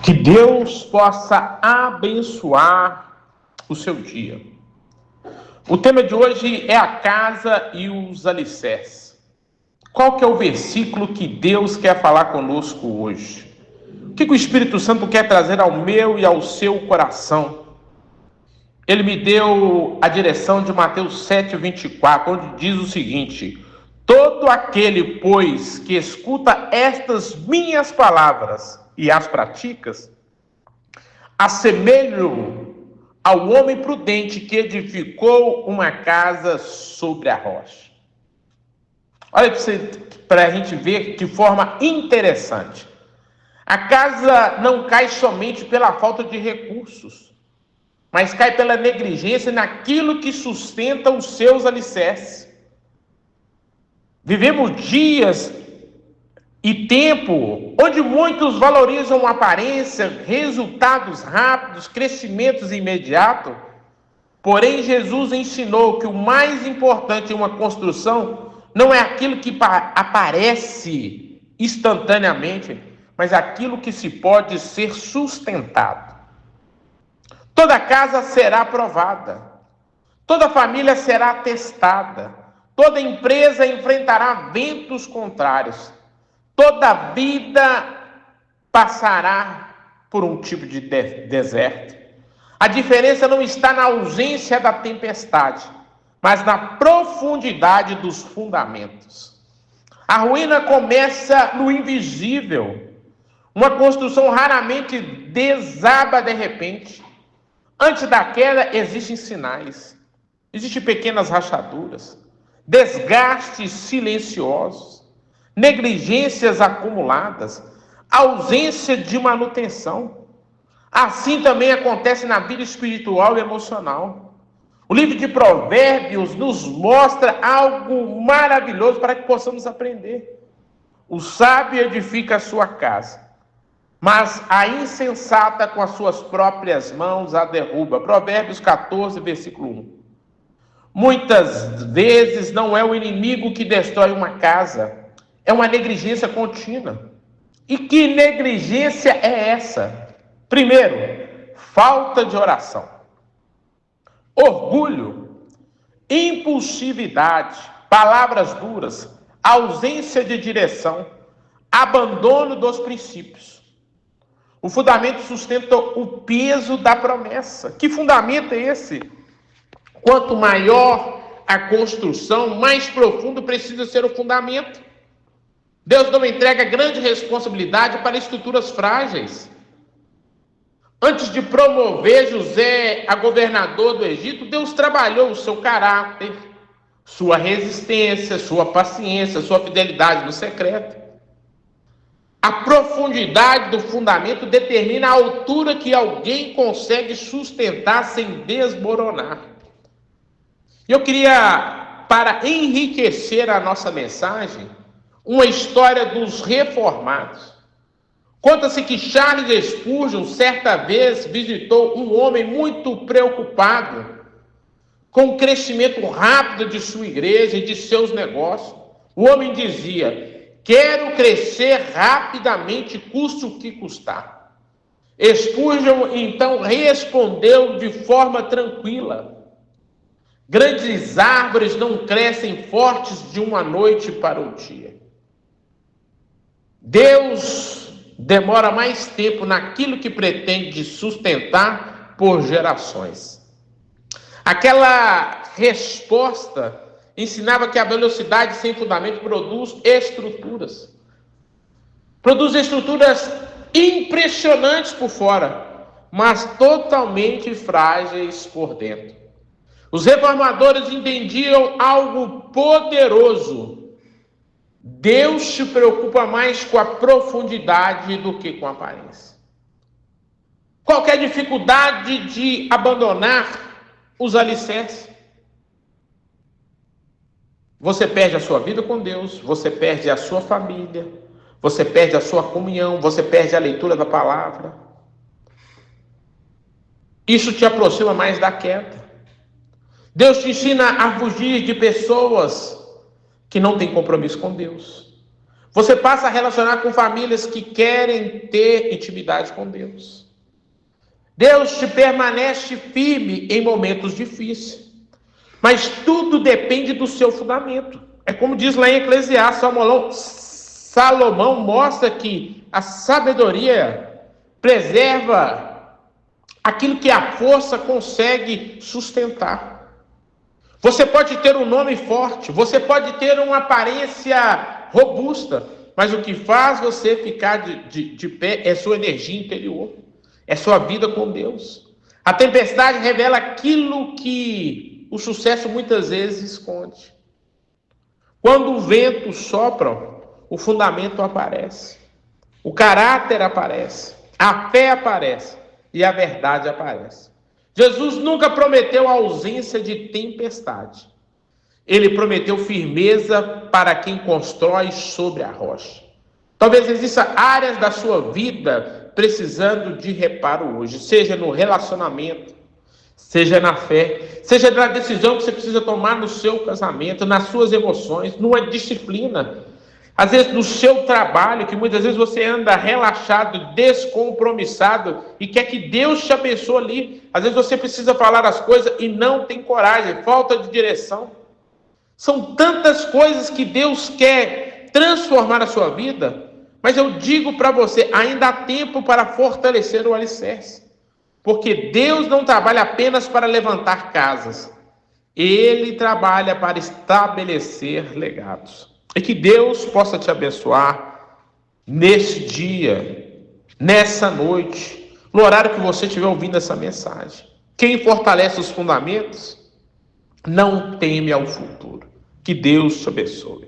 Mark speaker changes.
Speaker 1: Que Deus possa abençoar o seu dia. O tema de hoje é a casa e os alicerces. Qual que é o versículo que Deus quer falar conosco hoje? O que o Espírito Santo quer trazer ao meu e ao seu coração? Ele me deu a direção de Mateus 7:24, onde diz o seguinte: todo aquele, pois, que escuta estas minhas palavras e as praticas, assemelho ao homem prudente que edificou uma casa sobre a rocha. Olha para a gente ver de forma interessante. A casa não cai somente pela falta de recursos, mas cai pela negligência naquilo que sustenta os seus alicerces. Vivemos dias e tempo onde muitos valorizam aparência, resultados rápidos, crescimentos imediatos. Porém, Jesus ensinou que o mais importante em uma construção não é aquilo que aparece instantaneamente, mas aquilo que se pode ser sustentado. Toda casa será provada, toda família será testada, toda empresa enfrentará ventos contrários, toda vida passará por um tipo de deserto. A diferença não está na ausência da tempestade, mas na profundidade dos fundamentos. A ruína começa no invisível. Uma construção raramente desaba de repente. Antes da queda existem sinais, existem pequenas rachaduras, desgastes silenciosos, negligências acumuladas, ausência de manutenção. Assim também acontece na vida espiritual e emocional. O livro de Provérbios nos mostra algo maravilhoso para que possamos aprender. O sábio edifica a sua casa, mas a insensata com as suas próprias mãos a derruba. Provérbios 14, versículo 1. Muitas vezes não é o inimigo que destrói uma casa, é uma negligência contínua. E que negligência é essa? Primeiro, falta de oração. Orgulho, impulsividade, palavras duras, ausência de direção, abandono dos princípios. O fundamento sustenta o peso da promessa. Que fundamento é esse? Quanto maior a construção, mais profundo precisa ser o fundamento. Deus não entrega grande responsabilidade para estruturas frágeis. Antes de promover José a governador do Egito, Deus trabalhou o seu caráter, sua resistência, sua paciência, sua fidelidade no secreto. A profundidade do fundamento determina a altura que alguém consegue sustentar sem desmoronar. Eu queria, para enriquecer a nossa mensagem, uma história dos reformados. Conta-se que Charles Spurgeon, certa vez, visitou um homem muito preocupado com o crescimento rápido de sua igreja e de seus negócios. O homem dizia: quero crescer rapidamente, custe o que custar. Spurgeon, então, respondeu de forma tranquila: grandes árvores não crescem fortes de uma noite para o dia. Deus demora mais tempo naquilo que pretende sustentar por gerações. Aquela resposta ensinava que a velocidade sem fundamento produz estruturas. Produz estruturas impressionantes por fora, mas totalmente frágeis por dentro. Os reformadores entendiam algo poderoso. Deus se preocupa mais com a profundidade do que com a aparência. Qualquer dificuldade de abandonar os alicerces, você perde a sua vida com Deus, você perde a sua família, você perde a sua comunhão, você perde a leitura da palavra. Isso te aproxima mais da queda. Deus te ensina a fugir de pessoas que não têm compromisso com Deus. Você passa a relacionar com famílias que querem ter intimidade com Deus. Deus te permanece firme em momentos difíceis. Mas tudo depende do seu fundamento. É como diz lá em Eclesiastes, Salomão mostra que a sabedoria preserva aquilo que a força consegue sustentar. Você pode ter um nome forte, você pode ter uma aparência robusta, mas o que faz você ficar de pé é sua energia interior, é sua vida com Deus. A tempestade revela aquilo que o sucesso muitas vezes esconde. Quando o vento sopra, o fundamento aparece, o caráter aparece, a fé aparece e a verdade aparece. Jesus nunca prometeu a ausência de tempestade. Ele prometeu firmeza para quem constrói sobre a rocha. Talvez exista áreas da sua vida precisando de reparo hoje, seja no relacionamento, seja na fé, seja na decisão que você precisa tomar no seu casamento, nas suas emoções, numa disciplina. Às vezes no seu trabalho, que muitas vezes você anda relaxado, descompromissado e quer que Deus te abençoe ali. Às vezes você precisa falar as coisas e não tem coragem, falta de direção. São tantas coisas que Deus quer transformar a sua vida, mas eu digo para você, ainda há tempo para fortalecer o alicerce. Porque Deus não trabalha apenas para levantar casas, Ele trabalha para estabelecer legados. E que Deus possa te abençoar nesse dia, nessa noite, no horário que você estiver ouvindo essa mensagem. Quem fortalece os fundamentos não teme ao futuro. Que Deus te abençoe.